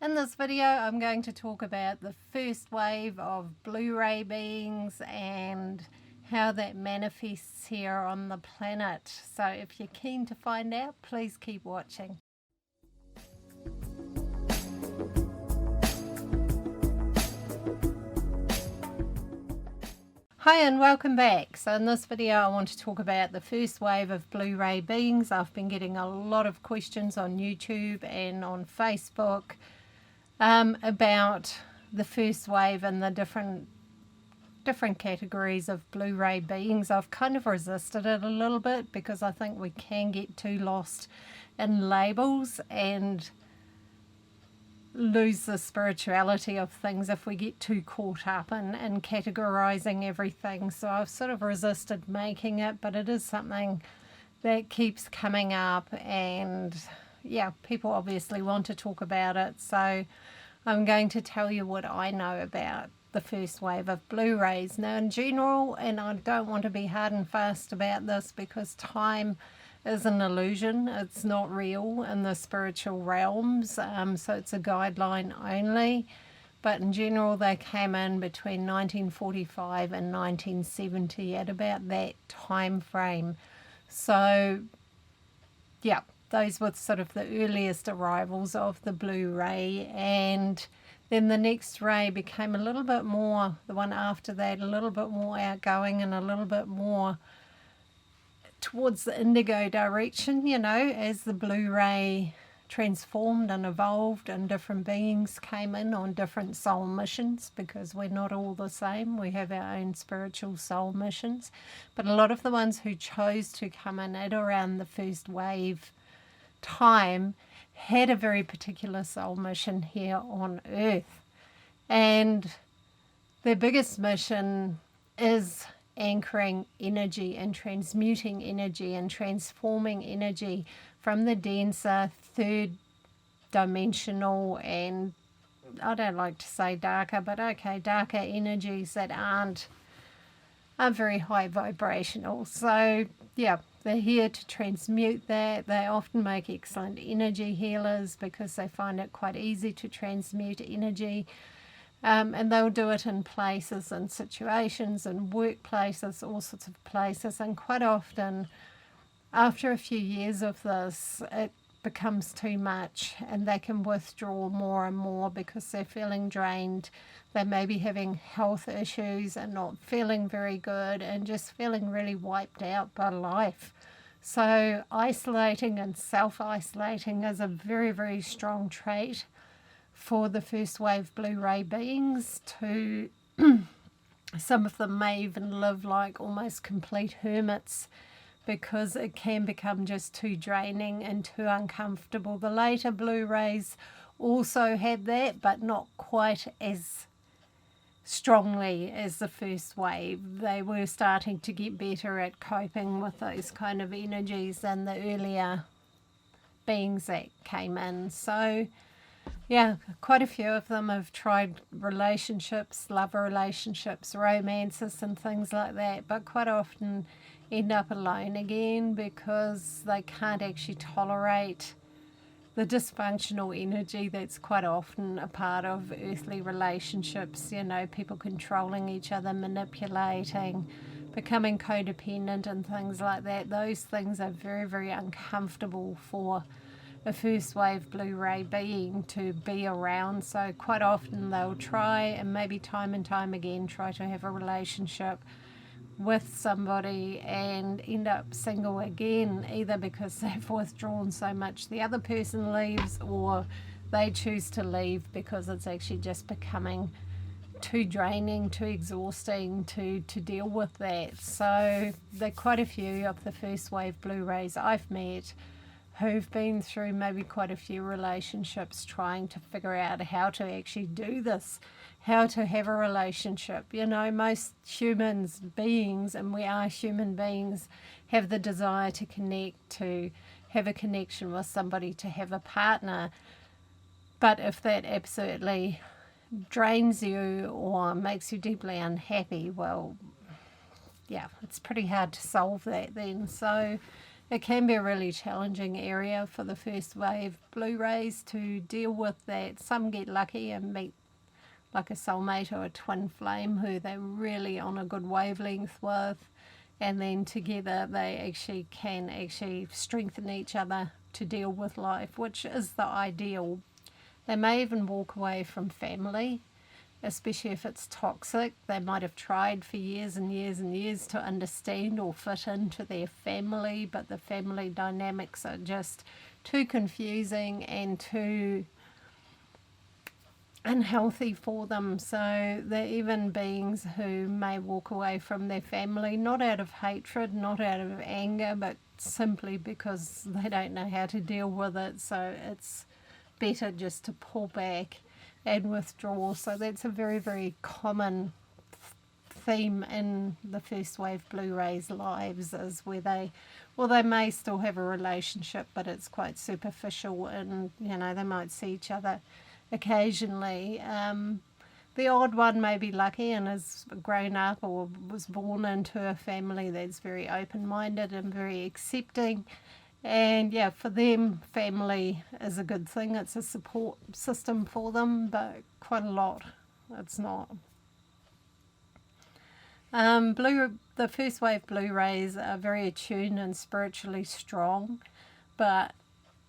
In this video, I'm going to talk about the first wave of Blu-ray beings and how that manifests here on the planet. So if you're keen to find out, please keep watching. Hi and welcome back. So in this video I want to talk about the first wave of Blu-ray beings. I've been getting a lot of questions on YouTube and on Facebook about the first wave and the different categories of Blu-ray beings. I've kind of resisted it a little bit because I think we can get too lost in labels and lose the spirituality of things if we get too caught up in categorizing everything. So I've sort of resisted making it, but it is something that keeps coming up, and yeah, people obviously want to talk about it. So I'm going to tell you what I know about the first wave of Blu-rays. Now in general, and I don't want to be hard and fast about this because time is an illusion, it's not real in the spiritual realms, so it's a guideline only. But in general, they came in between 1945 and 1970, at about that time frame. So yeah, those were sort of the earliest arrivals of the Blu-ray, and then the next ray became a little bit more, the one after that, a little bit more outgoing and a little bit more towards the indigo direction, you know, as the Blu-ray transformed and evolved and different beings came in on different soul missions, because we're not all the same. We have our own spiritual soul missions. But a lot of the ones who chose to come in at around the first wave time had a very particular soul mission here on Earth. And their biggest mission is anchoring energy and transmuting energy and transforming energy from the denser third dimensional, and I don't like to say darker, but okay, darker energies that aren't very high vibrational. So yeah, they're here to transmute that. They often make excellent energy healers because they find it quite easy to transmute energy. And they'll do it in places and situations and workplaces, all sorts of places. And quite often, after a few years of this, it becomes too much and they can withdraw more and more because they're feeling drained. They may be having health issues and not feeling very good and just feeling really wiped out by life. So isolating and self-isolating is a very, very strong trait for the first wave Blu-ray beings. To some of them may even live like almost complete hermits because it can become just too draining and too uncomfortable. The later Blu-rays also had that, but not quite as strongly as the first wave. They were starting to get better at coping with those kind of energies than the earlier beings that came in. So yeah, quite a few of them have tried relationships, love relationships, romances and things like that, but quite often end up alone again because they can't actually tolerate the dysfunctional energy that's quite often a part of earthly relationships. You know, people controlling each other, manipulating, becoming codependent and things like that. Those things are very, very uncomfortable for a first wave Blu-ray being to be around. So quite often they'll try, and maybe time and time again, try to have a relationship with somebody and end up single again, either because they've withdrawn so much the other person leaves, or they choose to leave because it's actually just becoming too draining, too exhausting to deal with that. So there are quite a few of the first wave Blu-rays I've met who've been through maybe quite a few relationships trying to figure out how to actually do this, how to have a relationship. You know, most humans beings, and we are human beings, have the desire to connect, to have a connection with somebody, to have a partner. But if that absolutely drains you or makes you deeply unhappy, well, yeah, it's pretty hard to solve that then. So it can be a really challenging area for the first wave blue rays to deal with that. Some get lucky and meet like a soulmate or a twin flame who they're really on a good wavelength with, and then together they can strengthen each other to deal with life, which is the ideal. They may even walk away from family, especially if it's toxic. They might have tried for years and years and years to understand or fit into their family, but the family dynamics are just too confusing and too unhealthy for them. So they're even beings who may walk away from their family, not out of hatred, not out of anger, but simply because they don't know how to deal with it. So it's better just to pull back and withdraw. So that's a very, very common theme in the first wave blue rays' lives, is where they may still have a relationship, but it's quite superficial, and they might see each other occasionally. The odd one may be lucky and has grown up or was born into a family that's very open-minded and very accepting. And yeah, for them, family is a good thing. It's a support system for them, but quite a lot it's not. The first wave blue rays are very attuned and spiritually strong, but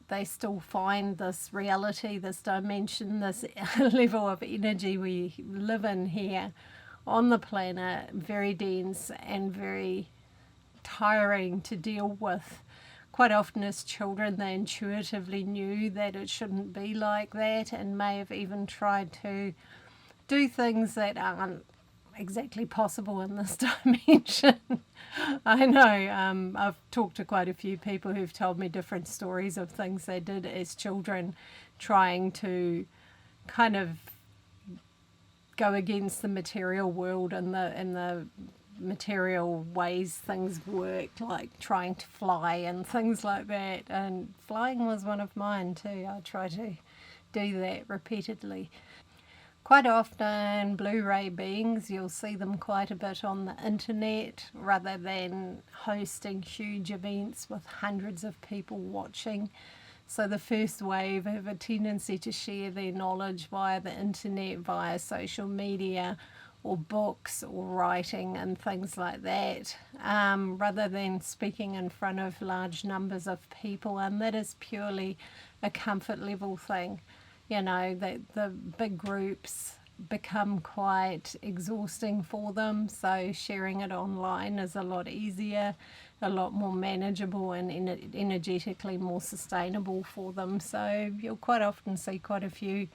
they still find this reality, this dimension, this level of energy we live in here on the planet very dense and very tiring to deal with. Quite often as children they intuitively knew that it shouldn't be like that, and may have even tried to do things that aren't exactly possible in this dimension. I know, I've talked to quite a few people who've told me different stories of things they did as children, trying to kind of go against the material world and the material ways things worked, like trying to fly and things like that. And flying was one of mine too. I try to do that repeatedly. Quite often blue ray beings, you'll see them quite a bit on the internet, rather than hosting huge events with hundreds of people watching. So the first wave have a tendency to share their knowledge via the internet, via social media or books or writing and things like that, rather than speaking in front of large numbers of people. And that is purely a comfort level thing. That the big groups become quite exhausting for them, so sharing it online is a lot easier, a lot more manageable, and energetically more sustainable for them. So you'll quite often see quite a few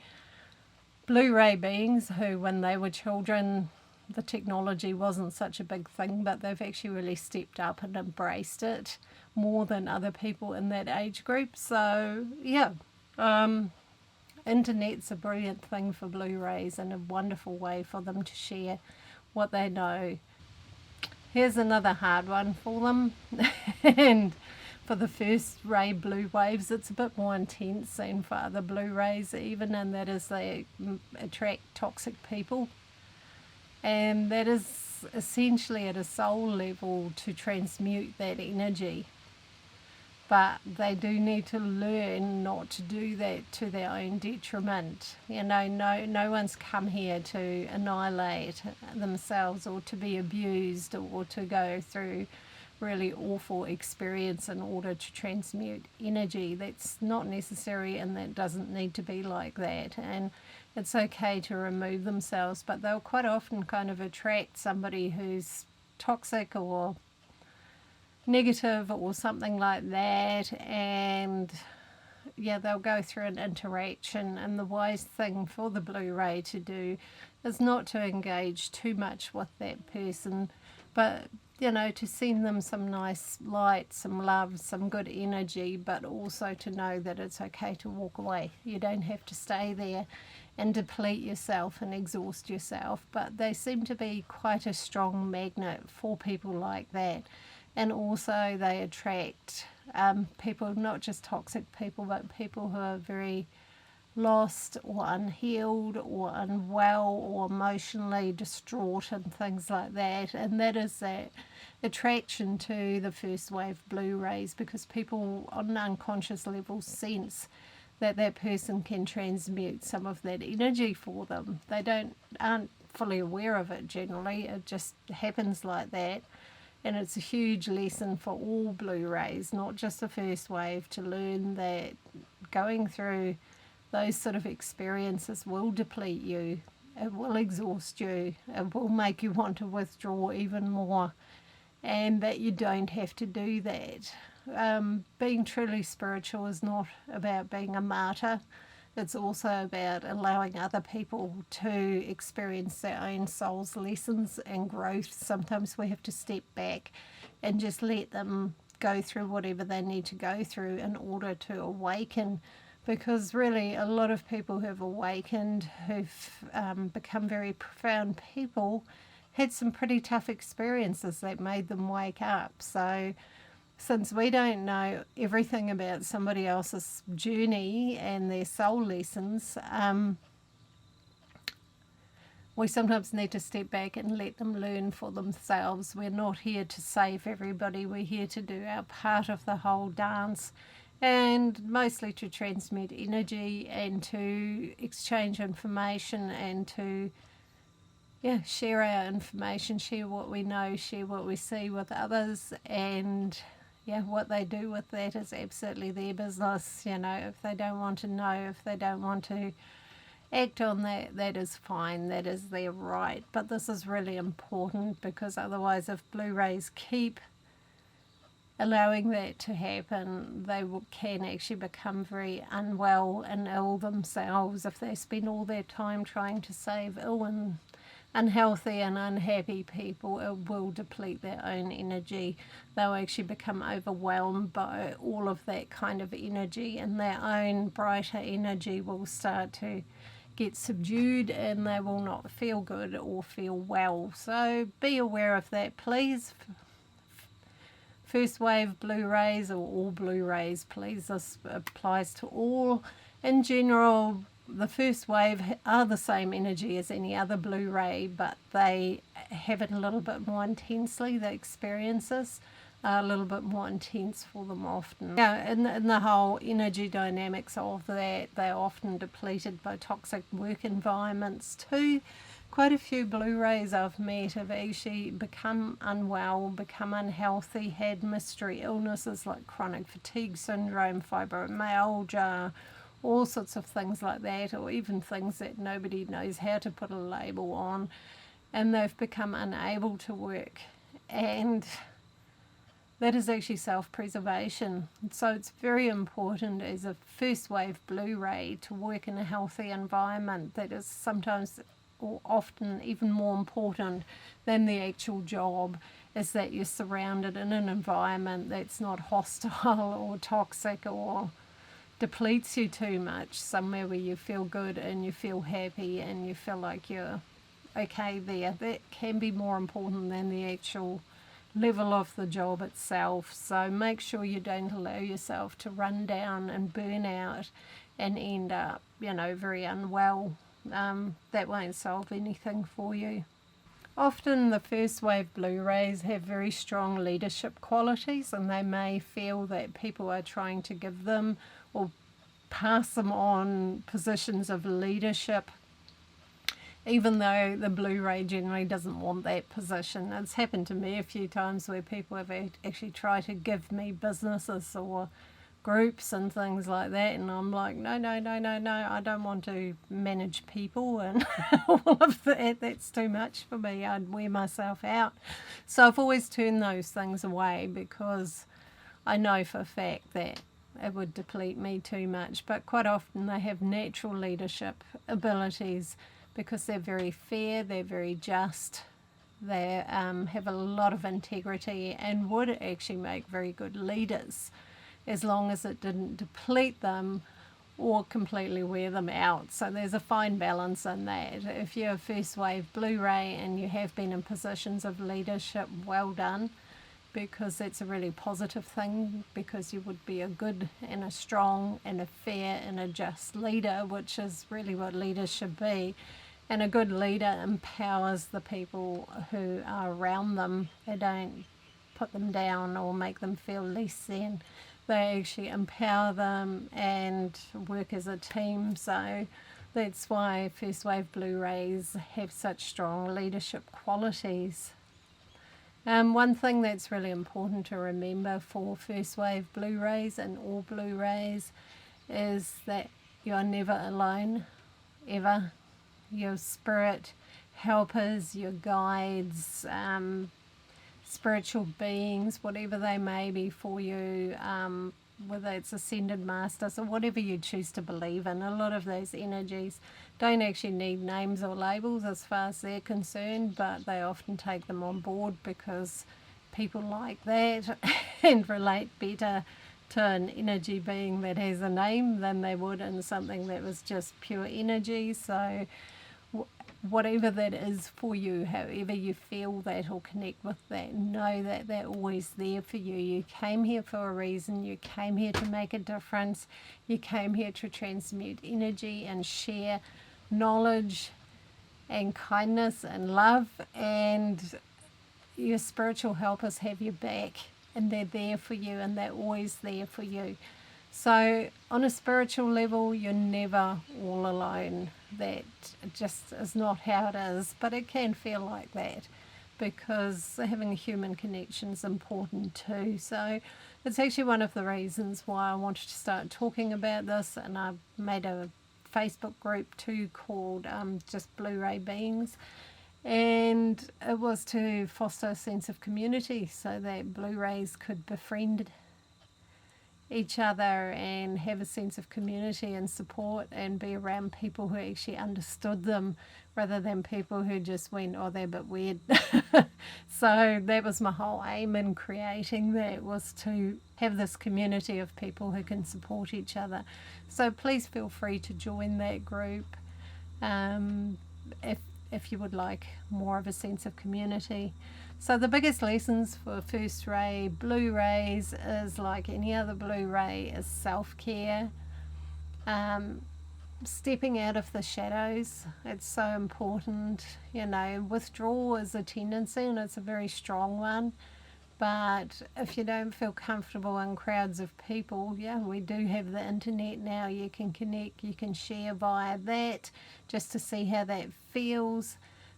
blue ray beings who, when they were children, the technology wasn't such a big thing, but they've actually really stepped up and embraced it more than other people in that age group. So yeah, internet's a brilliant thing for blue rays and a wonderful way for them to share what they know. Here's another hard one for them. And for the first ray blue waves, it's a bit more intense than for other blue rays even, and that is they attract toxic people. And that is essentially at a soul level to transmute that energy. But they do need to learn not to do that to their own detriment. No one's come here to annihilate themselves or to be abused or to go through really awful experience in order to transmute energy. That's not necessary, and that doesn't need to be like that. And it's okay to remove themselves, but they'll quite often kind of attract somebody who's toxic or negative or something like that, and yeah, they'll go through an interaction. And the wise thing for the blue ray to do is not to engage too much with that person, but to send them some nice light, some love, some good energy, but also to know that it's okay to walk away. You don't have to stay there and deplete yourself and exhaust yourself. But they seem to be quite a strong magnet for people like that. And also they attract people, not just toxic people, but people who are very lost or unhealed or unwell or emotionally distraught and things like that. And that is that attraction to the first wave blue rays, because people on an unconscious level sense that that person can transmute some of that energy for them. They aren't fully aware of it generally. It just happens like that. And it's a huge lesson for all blue rays, not just the first wave, to learn that going through those sort of experiences will deplete you. It will exhaust you. It will make you want to withdraw even more. And that you don't have to do that. Being truly spiritual is not about being a martyr. It's also about allowing other people to experience their own soul's lessons and growth. Sometimes we have to step back and just let them go through whatever they need to go through in order to awaken. Because really a lot of people who have awakened, who've become very profound people, had some pretty tough experiences that made them wake up. So since we don't know everything about somebody else's journey and their soul lessons, we sometimes need to step back and let them learn for themselves. We're not here to save everybody. We're here to do our part of the whole dance, and mostly to transmit energy and to exchange information and to share our information, share what we know, share what we see with others, and what they do with that is absolutely their business. If they don't want to know, if they don't want to act on that, that is fine, that is their right. But this is really important, because otherwise if blue rays keep allowing that to happen, they can actually become very unwell and ill themselves if they spend all their time trying to save ill and unhealthy and unhappy people. It will deplete their own energy. They'll actually become overwhelmed by all of that kind of energy, and their own brighter energy will start to get subdued, and they will not feel good or feel well. So be aware of that, please. First wave blue rays, or all blue rays, please. This applies to all. In general, the first wave are the same energy as any other blue ray, but they have it a little bit more intensely. The experiences are a little bit more intense for them often. In the whole energy dynamics of that, they're often depleted by toxic work environments too. Quite a few blue rays I've met have actually become unwell, become unhealthy, had mystery illnesses like chronic fatigue syndrome, fibromyalgia, all sorts of things like that, or even things that nobody knows how to put a label on, and they've become unable to work. And that is actually self-preservation. So it's very important as a first wave blue ray to work in a healthy environment. That is sometimes or often even more important than the actual job, is that you're surrounded in an environment that's not hostile or toxic or depletes you too much, somewhere where you feel good and you feel happy and you feel like you're okay there. That can be more important than the actual level of the job itself. So make sure you don't allow yourself to run down and burn out and end up, very unwell. That won't solve anything for you. Often the first wave blue rays have very strong leadership qualities, and they may feel that people are trying to give them or pass them on positions of leadership, even though the blue ray generally doesn't want that position. It's happened to me a few times where people have actually tried to give me businesses or groups and things like that, and I'm like, no, I don't want to manage people and all of that. That's too much for me. I'd wear myself out. So I've always turned those things away, because I know for a fact that it would deplete me too much. But quite often they have natural leadership abilities, because they're very fair, they're very just, they have a lot of integrity, and would actually make very good leaders, as long as it didn't deplete them or completely wear them out. So there's a fine balance in that. If you're a first wave blue ray and you have been in positions of leadership, well done. because that's a really positive thing, because you would be a good and a strong and a fair and a just leader, which is really what leaders should be. And a good leader empowers the people who are around them. They don't put them down or make them feel less than. They actually empower them and work as a team. So that's why First Wave Blu-rays have such strong leadership qualities. One thing that's really important to remember for First Wave Blu-rays and all Blu-rays is that you are never alone, ever. Your spirit helpers, your guides, spiritual beings, whatever they may be for you, whether it's ascended masters or whatever you choose to believe in, a lot of those energies don't actually need names or labels as far as they're concerned, but they often take them on board because people like that and relate better to an energy being that has a name than they would in something that was just pure energy. So whatever that is for you, however you feel that or connect with that, know that they're always there for you. You came here for a reason. You came here to make a difference. You came here to transmute energy and share knowledge and kindness and love, and your spiritual helpers have your back, and they're there for you, and they're always there for you. So on a spiritual level, you're never all alone. That just is not how it is, but it can feel like that because having a human connection is important too. So it's actually one of the reasons why I wanted to start talking about this, and I made a Facebook group too called just Blu-ray Beings, and it was to foster a sense of community so that Blu-rays could befriend each other and have a sense of community and support and be around people who actually understood them rather than people who just went, oh, they're a bit weird. So that was my whole aim in creating that, was to have this community of people who can support each other. So please feel free to join that group if you would like more of a sense of community. So the biggest lessons for First Ray Blu-rays is, like any other Blu-ray, is self-care, stepping out of the shadows. It's so important. You know, withdrawal is a tendency, and it's a very strong one. But if you don't feel comfortable in crowds of people, yeah, we do have the internet now. You can connect, you can share via that just to see how that feels.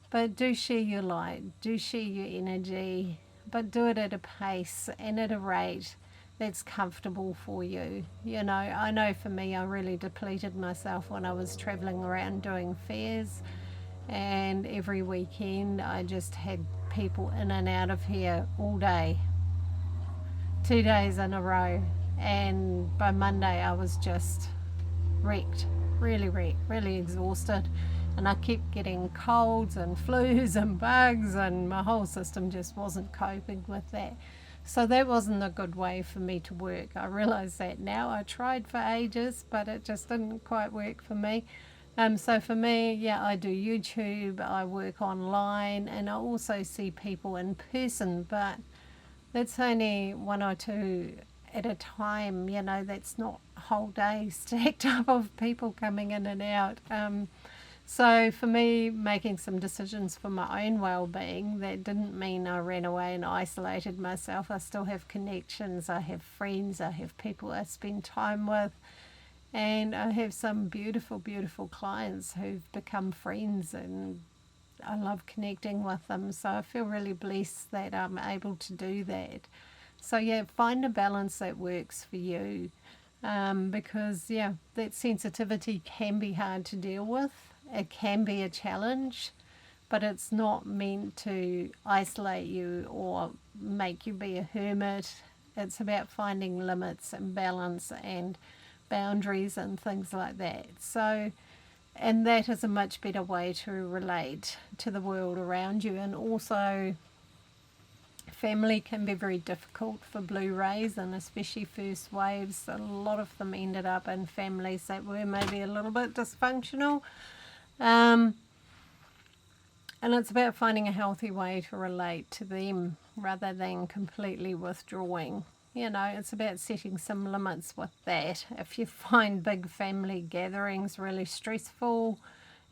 But do share your light, do share your energy, but do it at a pace and at a rate that's comfortable for you. You know, I know for me, I really depleted myself when I was travelling around doing fairs, and every weekend I just had people in and out of here all day, 2 days in a row, and by Monday I was just wrecked, really exhausted. And I kept getting colds and flus and bugs, and my whole system just wasn't coping with that. So that wasn't a good way for me to work. I realise that now. I tried for ages, but it just didn't quite work for me. So for me, yeah, I do YouTube, I work online, and I also see people in person, but that's only 1 or 2 at a time. You know, that's not whole days stacked up of people coming in and out. So for me, making some decisions for my own well-being, that didn't mean I ran away and isolated myself. I still have connections, I have friends, I have people I spend time with, and I have some beautiful clients who've become friends, and I love connecting with them. So I feel really blessed that I'm able to do that. So yeah, find a balance that works for you, because yeah, that sensitivity can be hard to deal with. It can be a challenge, but it's not meant to isolate you or make you be a hermit. It's about finding limits and balance and boundaries and things like that. So, and that is a much better way to relate to the world around you. And also, family can be very difficult for Blu-rays, and especially first waves. A lot of them ended up in families that were maybe a little bit dysfunctional. And it's about finding a healthy way to relate to them rather than completely withdrawing. You know, it's about setting some limits with that. If you find big family gatherings really stressful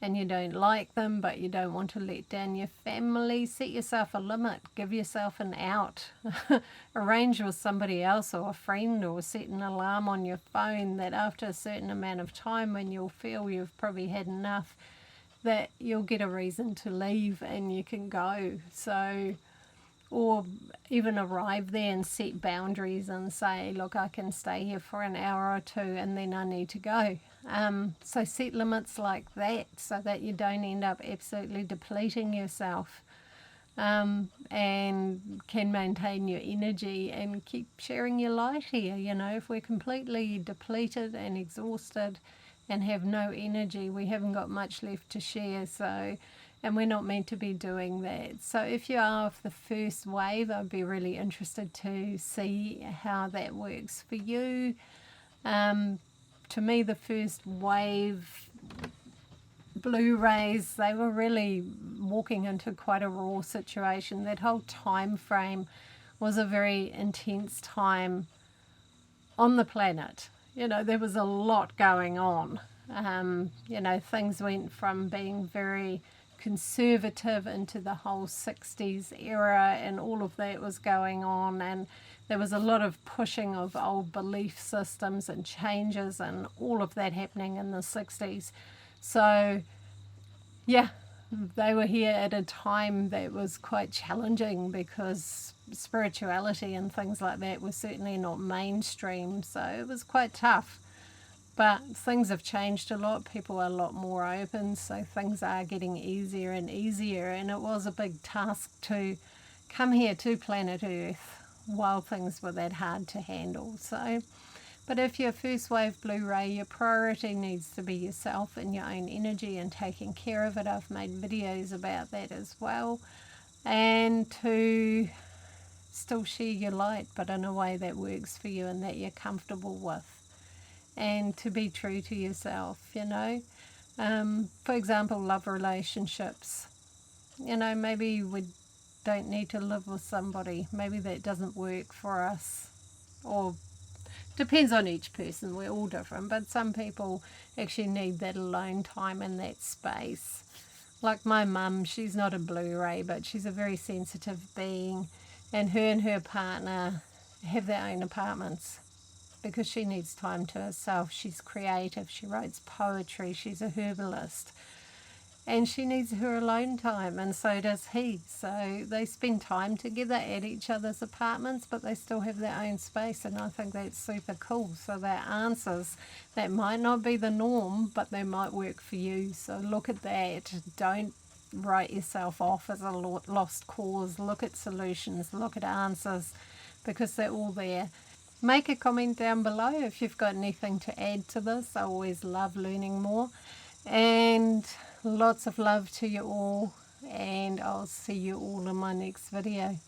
and you don't like them, but you don't want to let down your family, set yourself a limit. Give yourself an out. Arrange with somebody else or a friend, or set an alarm on your phone that after a certain amount of time, when you'll feel you've probably had enough, that you'll get a reason to leave and you can go. So, or even arrive there and set boundaries and say, look, I can stay here for an hour or two and then I need to go. So set limits like that so that you don't end up absolutely depleting yourself, and can maintain your energy and keep sharing your light here. You know, if we're completely depleted and exhausted and have no energy, we haven't got much left to share. So, and we're not meant to be doing that. So if you are of the first wave, I'd be really interested to see how that works for you. To me, the first wave blue rays, they were really walking into quite a raw situation. That whole time frame was a very intense time on the planet. You know, there was a lot going on. You know, things went from being very conservative into the whole 60s era, and all of that was going on, and there was a lot of pushing of old belief systems and changes and all of that happening in the 60s. So yeah, they were here at a time that was quite challenging because spirituality and things like that were certainly not mainstream, so it was quite tough. But things have changed a lot. People are a lot more open, so things are getting easier and easier. And it was a big task to come here to planet Earth while things were that hard to handle. So, but if you're first wave blue ray, your priority needs to be yourself and your own energy and taking care of it. I've made videos about that as well. And to still share your light, but in a way that works for you and that you're comfortable with. And to be true to yourself, you know. For example, love relationships. You know, maybe we don't need to live with somebody. Maybe that doesn't work for us. Or depends on each person. We're all different. But some people actually need that alone time and that space. Like my mum, she's not a blue ray, but she's a very sensitive being. And her partner have their own apartments, because she needs time to herself. She's creative, she writes poetry, she's a herbalist, and she needs her alone time, and so does he. So they spend time together at each other's apartments, but they still have their own space, and I think that's super cool. So they're answers that might not be the norm, but they might work for you. So look at that. Don't write yourself off as a lost cause. Look at solutions, look at answers, because they're all there. Make a comment down below if you've got anything to add to this. I always love learning more. And lots of love to you all. And I'll see you all in my next video.